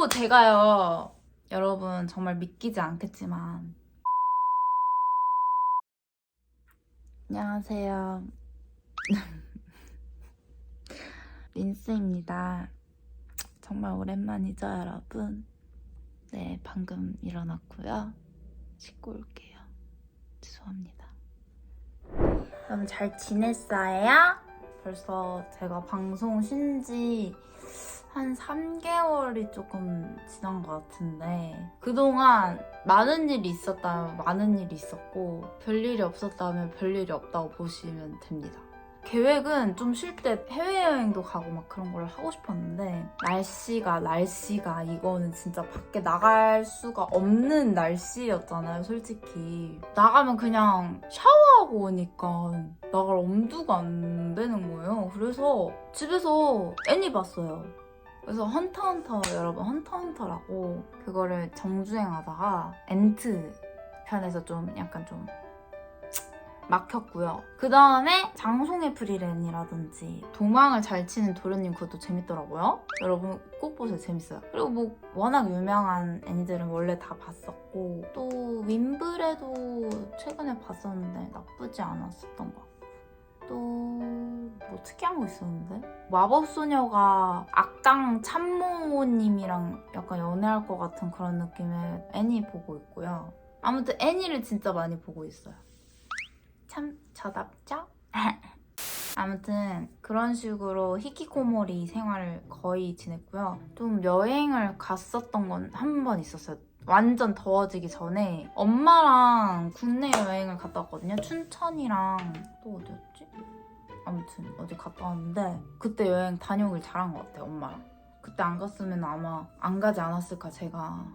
그리고 제가요, 여러분 정말 믿기지 않겠지만 안녕하세요. 린스입니다. 정말 오랜만이죠, 여러분? 네, 방금 일어났고요. 씻고 올게요. 죄송합니다. 여러분 잘 지냈어요? 벌써 제가 방송 쉰지 한 3개월이 조금 지난 것 같은데 그동안 많은 일이 있었다면 많은 일이 있었고 별일이 없었다면 별일이 없다고 보시면 됩니다. 계획은 좀 쉴 때 해외여행도 가고 막 그런 걸 하고 싶었는데 날씨가 이거는 진짜 밖에 나갈 수가 없는 날씨였잖아요, 솔직히. 나가면 그냥 샤워하고 오니까 나갈 엄두가 안 되는 거예요. 그래서 집에서 애니 봤어요. 그래서 헌터헌터, 여러분 헌터헌터라고 그거를 정주행하다가 엔트 편에서 좀 약간 좀 막혔고요. 그 다음에 장송의 프리랜이라든지 도망을 잘 치는 도련님 그것도 재밌더라고요. 여러분 꼭 보세요. 재밌어요. 그리고 뭐 워낙 유명한 애니들은 원래 다 봤었고 또 윈브레도 최근에 봤었는데 나쁘지 않았었던 것 같고 또 뭐 특이한 거 있었는데 마법소녀가 악당 참모님이랑 약간 연애할 것 같은 그런 느낌의 애니 보고 있고요. 아무튼 애니를 진짜 많이 보고 있어요. 참 저답죠? 아무튼 그런 식으로 히키코모리 생활을 거의 지냈고요. 좀 여행을 갔었던 건 한 번 있었어요. 완전 더워지기 전에 엄마랑 국내 여행을 갔다 왔거든요. 춘천이랑 또 어디였지? 아무튼 어디 갔다 왔는데 그때 여행 다녀오길 잘한 것 같아요, 엄마랑. 그때 안 갔으면 아마 안 가지 않았을까, 제가.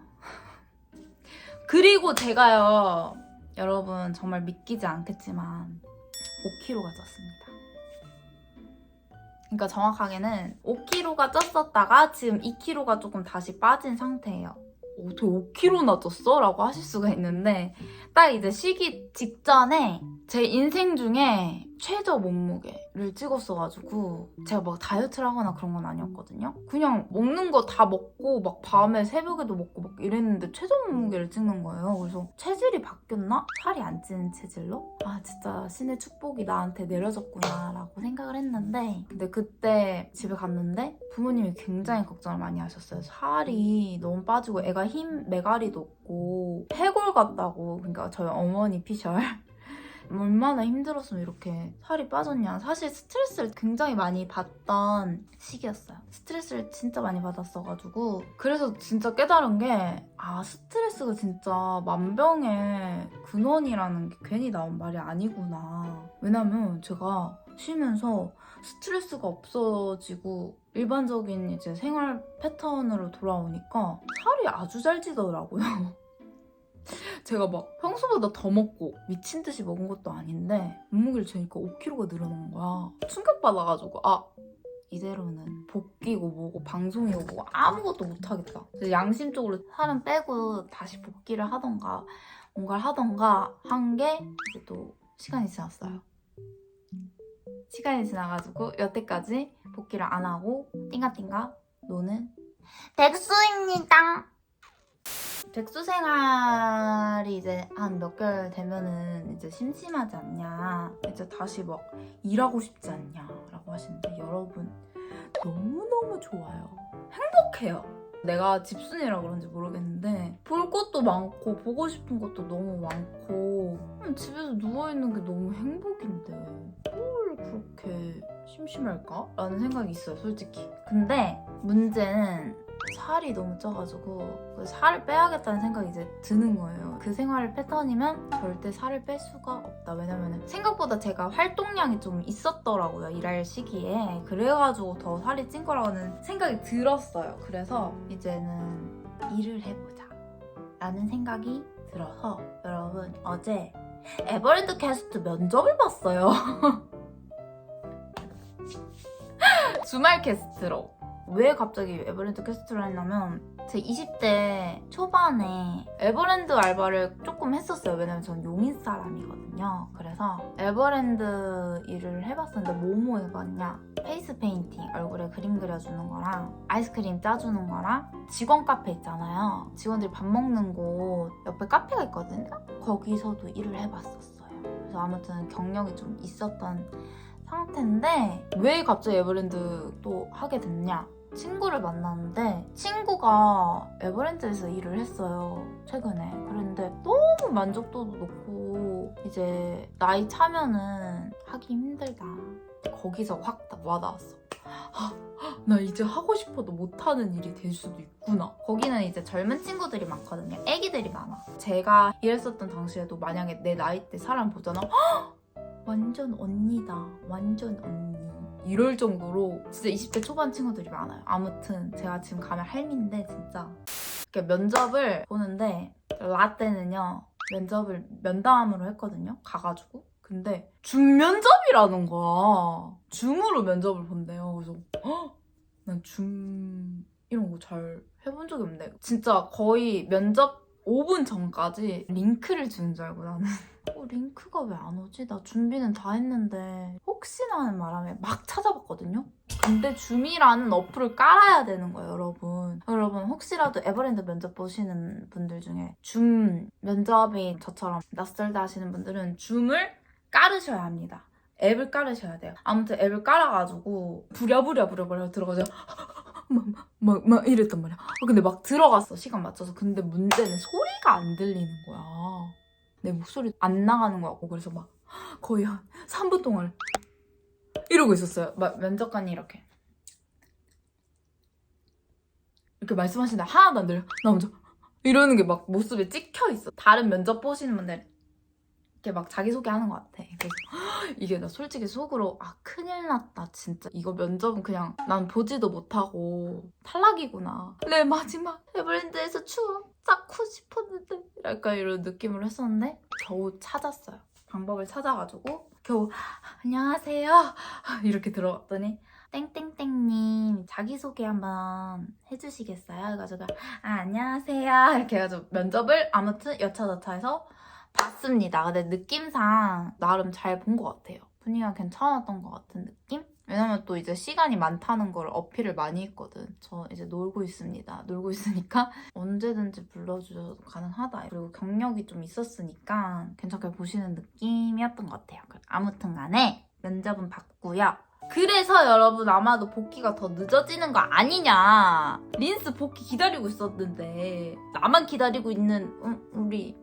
그리고 제가요, 여러분 정말 믿기지 않겠지만 5kg가 쪘습니다. 그러니까 정확하게는 5kg가 쪘었다가 지금 2kg가 조금 다시 빠진 상태예요. 어떻게 5kg나 쪘어? 라고 하실 수가 있는데 딱 이제 쉬기 직전에 제 인생 중에 최저 몸무게를 찍었어가지고 제가 막 다이어트를 하거나 그런 건 아니었거든요. 그냥 먹는 거 다 먹고 막 밤에 새벽에도 먹고 막 이랬는데 최저 몸무게를 찍는 거예요. 그래서 체질이 바뀌었나? 살이 안 찌는 체질로? 아 진짜 신의 축복이 나한테 내려졌구나 라고 생각을 했는데 근데 그때 집에 갔는데 부모님이 굉장히 걱정을 많이 하셨어요. 살이 너무 빠지고 애가 힘 메가리도 없고 해골 같다고. 그러니까 저희 어머니 피셜 얼마나 힘들었으면 이렇게 살이 빠졌냐. 사실 스트레스를 굉장히 많이 받던 시기였어요. 스트레스를 진짜 많이 받았어가지고 그래서 진짜 깨달은 게 스트레스가 진짜 만병의 근원이라는 게 괜히 나온 말이 아니구나. 왜냐면 제가 쉬면서 스트레스가 없어지고 일반적인 이제 생활 패턴으로 돌아오니까 살이 아주 잘 찌더라고요. 제가 막 평소보다 더 먹고 미친 듯이 먹은 것도 아닌데 몸무게를 재니까 5kg가 늘어난 거야. 충격받아가지고 이대로는 복귀고 뭐고 방송이고 뭐고 아무것도 못하겠다. 그래서 양심적으로 살은 빼고 다시 복귀를 하던가 뭔가를 하던가 한 게 이제 또 시간이 지났어요. 시간이 지나가지고 여태까지 복귀를 안 하고 띵가띵가 노는 백수입니다. 백수 생활이 이제 한 몇 개월 되면은 이제 심심하지 않냐, 이제 다시 막 일하고 싶지 않냐 라고 하시는데 여러분 너무너무 좋아요. 행복해요. 내가 집순이라 그런지 모르겠는데 볼 것도 많고 보고 싶은 것도 너무 많고 집에서 누워있는 게 너무 행복인데 뭘 그렇게 심심할까? 라는 생각이 있어요, 솔직히. 근데 문제는 살이 너무 쪄가지고 살을 빼야겠다는 생각이 이제 드는 거예요. 그 생활 패턴이면 절대 살을 뺄 수가 없다. 왜냐면 생각보다 제가 활동량이 좀 있었더라고요, 일할 시기에. 그래가지고 더 살이 찐 거라는 생각이 들었어요. 그래서 이제는 일을 해보자 라는 생각이 들어서 여러분 어제 에버랜드 캐스트 면접을 봤어요. 주말 캐스트로. 왜 갑자기 에버랜드 퀘스트를 했냐면 제 20대 초반에 에버랜드 알바를 조금 했었어요. 왜냐면 전 용인 사람이거든요. 그래서 에버랜드 일을 해봤었는데 뭐뭐 해봤냐? 페이스 페인팅, 얼굴에 그림 그려주는 거랑 아이스크림 짜주는 거랑 직원 카페 있잖아요. 직원들이 밥 먹는 곳 옆에 카페가 있거든요. 거기서도 일을 해봤었어요. 그래서 아무튼 경력이 좀 있었던 상태인데 왜 갑자기 에버랜드 또 하게 됐냐? 친구를 만났는데 친구가 에버랜드에서 일을 했어요. 최근에. 그런데 너무 만족도도 높고 이제 나이 차면은 하기 힘들다. 거기서 확 와닿았어. 나 이제 하고 싶어도 못하는 일이 될 수도 있구나. 거기는 이제 젊은 친구들이 많거든요. 애기들이 많아. 제가 일했었던 당시에도 만약에 내 나이 때 사람 보잖아. 완전 언니다. 완전 언니. 이럴 정도로 진짜 20대 초반 친구들이 많아요. 아무튼 제가 지금 가면 할미인데 진짜 이렇게 면접을 보는데 라떼는요. 면접을 면담으로 했거든요. 가가지고. 근데 줌 면접이라는 거야. 줌으로 면접을 본대요. 그래서 난 줌 이런 거 잘 해본 적이 없네. 진짜 거의 면접 5분 전까지 링크를 주는 줄 알고 나는 링크가 왜 안 오지? 나 준비는 다 했는데 혹시나 하는 바람에 막 찾아봤거든요? 근데 줌이라는 어플을 깔아야 되는 거예요, 여러분. 여러분 혹시라도 에버랜드 면접 보시는 분들 중에 줌 면접이 저처럼 낯설다 하시는 분들은 줌을 깔으셔야 합니다. 앱을 깔으셔야 돼요. 아무튼 앱을 깔아가지고 부랴부랴 들어가죠. 막 이랬단 말이야. 근데 막 들어갔어, 시간 맞춰서. 근데 문제는 소리가 안 들리는 거야. 내 목소리 안 나가는 거야. 그래서 막 거의 한 3분 동안 이러고 있었어요. 막 면접관이 이렇게 말씀하시는데 하나도 안 들려. 나 먼저 이러는 게 막 모습에 찍혀 있어. 다른 면접 보시는 분들 이렇게 막 자기소개하는 것 같아. 그래서 이게 나 솔직히 속으로 큰일 났다 진짜. 이거 면접은 그냥 난 보지도 못하고 탈락이구나. 내 마지막 에버랜드에서 추억 쌓고 싶었는데 약간 이런 느낌으로 했었는데 겨우 찾았어요. 방법을 찾아가지고 겨우 안녕하세요 이렇게 들어갔더니 땡땡땡님 자기소개 한번 해주시겠어요? 해가지고 안녕하세요 이렇게 해가지고 면접을 아무튼 여차저차해서 봤습니다. 근데 느낌상 나름 잘 본 것 같아요. 분위기가 괜찮았던 것 같은 느낌? 왜냐면 또 이제 시간이 많다는 걸 어필을 많이 했거든. 저 이제 놀고 있습니다. 놀고 있으니까 언제든지 불러주셔도 가능하다. 그리고 경력이 좀 있었으니까 괜찮게 보시는 느낌이었던 것 같아요. 아무튼 간에 면접은 봤고요. 그래서 여러분 아마도 복귀가 더 늦어지는 거 아니냐. 린스 복귀 기다리고 있었는데 나만 기다리고 있는 우리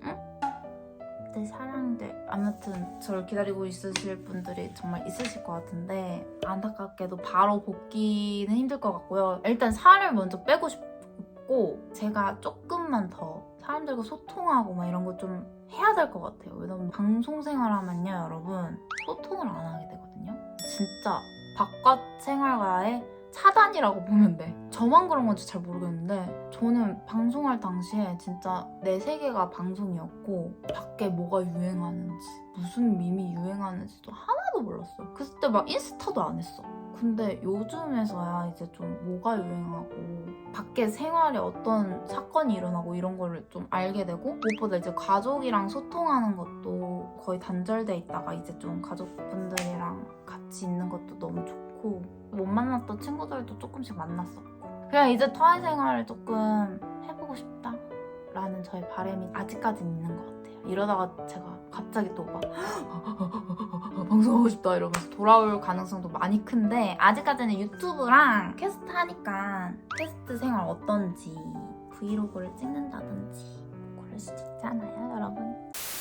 내 사랑들. 아무튼 저를 기다리고 있으실 분들이 정말 있으실 것 같은데 안타깝게도 바로 복귀는 힘들 것 같고요. 일단 살을 먼저 빼고 싶고 제가 조금만 더 사람들과 소통하고 막 이런 거 좀 해야 될 것 같아요. 왜냐면 방송 생활하면요 여러분 소통을 안 하게 되거든요. 진짜 바깥 생활과의 차단이라고 보면 돼. 저만 그런 건지 잘 모르겠는데 저는 방송할 당시에 진짜 내 세계가 방송이었고 밖에 뭐가 유행하는지 무슨 밈이 유행하는지도 하나도 몰랐어요. 그때 막 인스타도 안 했어. 근데 요즘에서야 이제 좀 뭐가 유행하고 밖에 생활에 어떤 사건이 일어나고 이런 거를 좀 알게 되고 무엇보다 이제 가족이랑 소통하는 것도 거의 단절돼 있다가 이제 좀 가족분들이랑 같이 있는 것도 너무 좋고 못 만났던 친구들도 조금씩 만났었고 그냥 이제 터의 생활을 조금 해보고 싶다라는 저의 바람이 아직까지는 있는 것 같아요. 이러다가 제가 갑자기 또 막 방송하고 싶다 이러면서 돌아올 가능성도 많이 큰데 아직까지는 유튜브랑 퀘스트 하니까 퀘스트 생활 어떤지 브이로그를 찍는다든지 그럴 수도 있잖아요 여러분.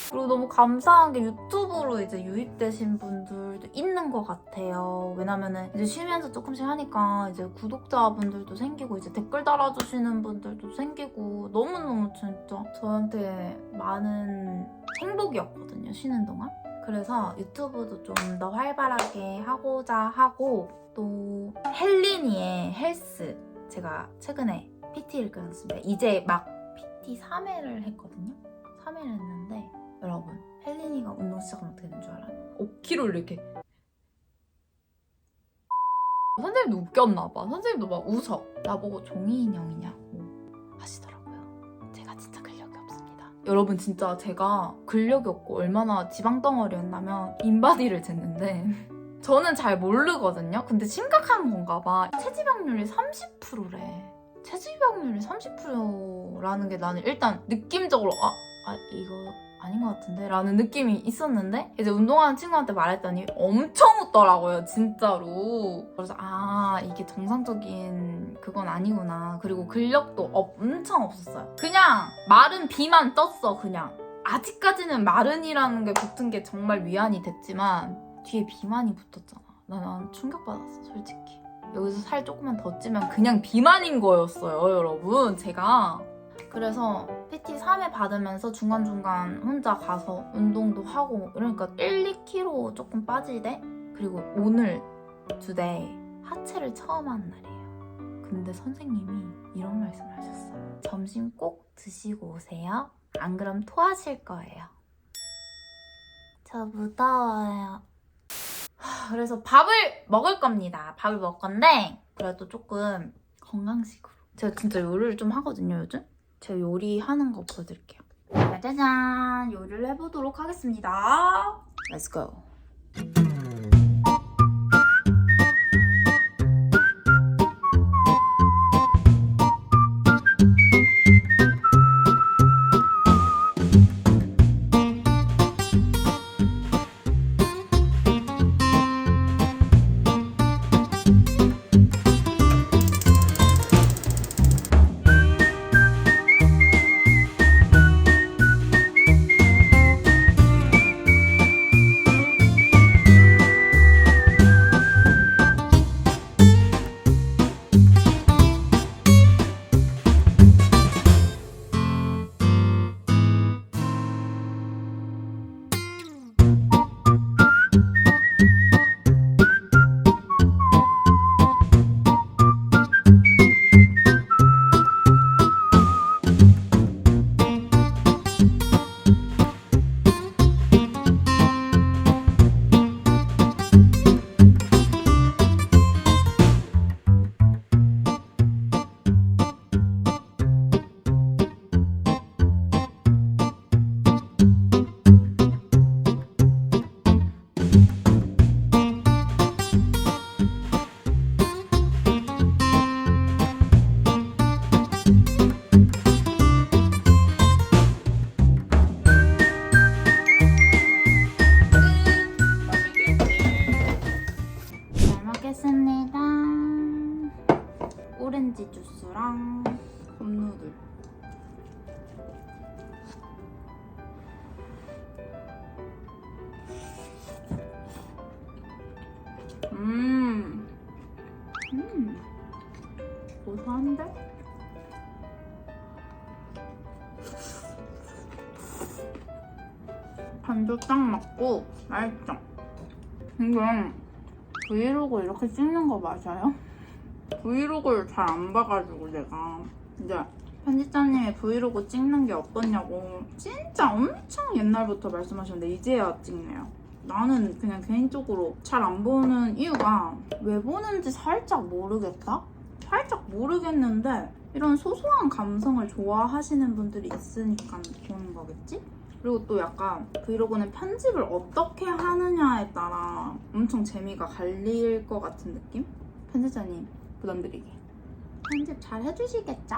그리고 너무 감사한 게 유튜브로 이제 유입되신 분들도 있는 것 같아요. 왜냐면은 이제 쉬면서 조금씩 하니까 이제 구독자분들도 생기고 이제 댓글 달아주시는 분들도 생기고 너무너무 진짜 저한테 많은 행복이었거든요, 쉬는 동안. 그래서 유튜브도 좀 더 활발하게 하고자 하고 또 헬리니의 헬스 제가 최근에 PT를 끊었습니다. 이제 막 PT 3회를 했거든요. 3회를 했는데 여러분 헬리니가 운동 시작하면 어떻게 되는 줄 알아요? 5kg 이렇게 선생님도 웃겼나봐. 선생님도 막 웃어. 나보고 종이 인형이냐고 하시더라고요. 제가 진짜 근력이 없습니다. 여러분 진짜 제가 근력이 없고 얼마나 지방덩어리였냐면 인바디를 쟀는데 저는 잘 모르거든요. 근데 심각한 건가 봐. 체지방률이 30%래. 체지방률이 30%라는 게 나는 일단 느낌적으로 이거 아닌 것 같은데? 라는 느낌이 있었는데 이제 운동하는 친구한테 말했더니 엄청 웃더라고요. 진짜로. 그래서 이게 정상적인 그건 아니구나. 그리고 근력도 엄청 없었어요. 그냥 마른 비만 떴어. 그냥. 아직까지는 마른이라는 게 붙은 게 정말 위안이 됐지만 뒤에 비만이 붙었잖아. 난 충격받았어, 솔직히. 여기서 살 조금만 더 찌면 그냥 비만인 거였어요, 여러분. 제가. 그래서 PT 3회 받으면서 중간중간 혼자 가서 운동도 하고 그러니까 1, 2kg 조금 빠지대? 그리고 오늘 today 하체를 처음 하는 날이에요. 근데 선생님이 이런 말씀을 하셨어요. 점심 꼭 드시고 오세요. 안 그럼 토하실 거예요. 저 무더워요. 그래서 밥을 먹을 겁니다. 밥을 먹을 건데 그래도 조금 건강식으로. 제가 진짜 요리를 좀 하거든요, 요즘. 제가 요리하는 거 보여드릴게요. 짜잔! 요리를 해보도록 하겠습니다. Let's go! 먹겠습니다. 오렌지 주스랑 컵누들. 고소한데? 간도 딱 맞고 맛있죠? 이게 브이로그 이렇게 찍는 거 맞아요? 브이로그를 잘 안 봐가지고 내가 이제 편집자님이 브이로그 찍는 게 어떠냐고 진짜 엄청 옛날부터 말씀하셨는데 이제야 찍네요. 나는 그냥 개인적으로 잘 안 보는 이유가 왜 보는지 살짝 모르겠다? 살짝 모르겠는데 이런 소소한 감성을 좋아하시는 분들이 있으니까 보는 거겠지? 그리고 또 약간 브이로그는 편집을 어떻게 하느냐에 따라 엄청 재미가 갈릴 것 같은 느낌? 편집자님 부담드리게 편집 잘 해주시겠죠?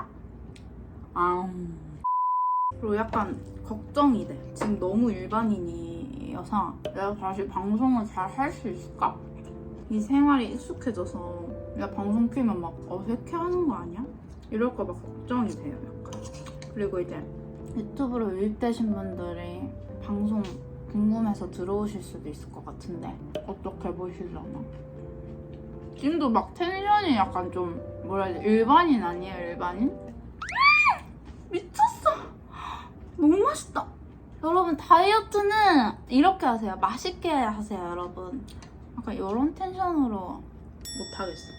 그리고 약간 걱정이 돼. 지금 너무 일반인이어서 내가 다시 방송을 잘 할 수 있을까? 이 생활이 익숙해져서 내가 방송 키면 막 어색해하는 거 아니야? 이럴까 봐 걱정이 돼요, 약간. 그리고 이제 유튜브로 유입되신 분들이 방송 궁금해서 들어오실 수도 있을 것 같은데 어떻게 보시려나? 지금도 막 텐션이 약간 좀 뭐라 해야 돼? 일반인 아니에요, 일반인? 미쳤어! 너무 맛있다! 여러분 다이어트는 이렇게 하세요. 맛있게 하세요, 여러분. 약간 이런 텐션으로 못하겠어.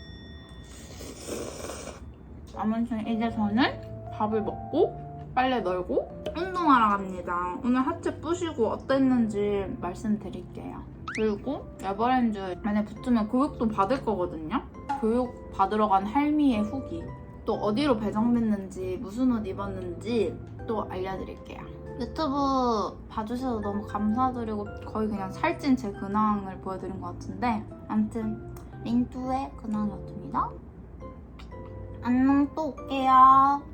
아무튼 이제 저는 밥을 먹고 빨래 널고 운동하러 갑니다. 오늘 하체 뿌시고 어땠는지 말씀드릴게요. 그리고 에버랜드 안에 붙으면 교육도 받을 거거든요. 교육 받으러 간 할미의 후기, 또 어디로 배정됐는지 무슨 옷 입었는지 또 알려드릴게요. 유튜브 봐주셔서 너무 감사드리고 거의 그냥 살찐 제 근황을 보여드린 것 같은데 아무튼 린투의 근황이었습니다. 안녕, 또 올게요.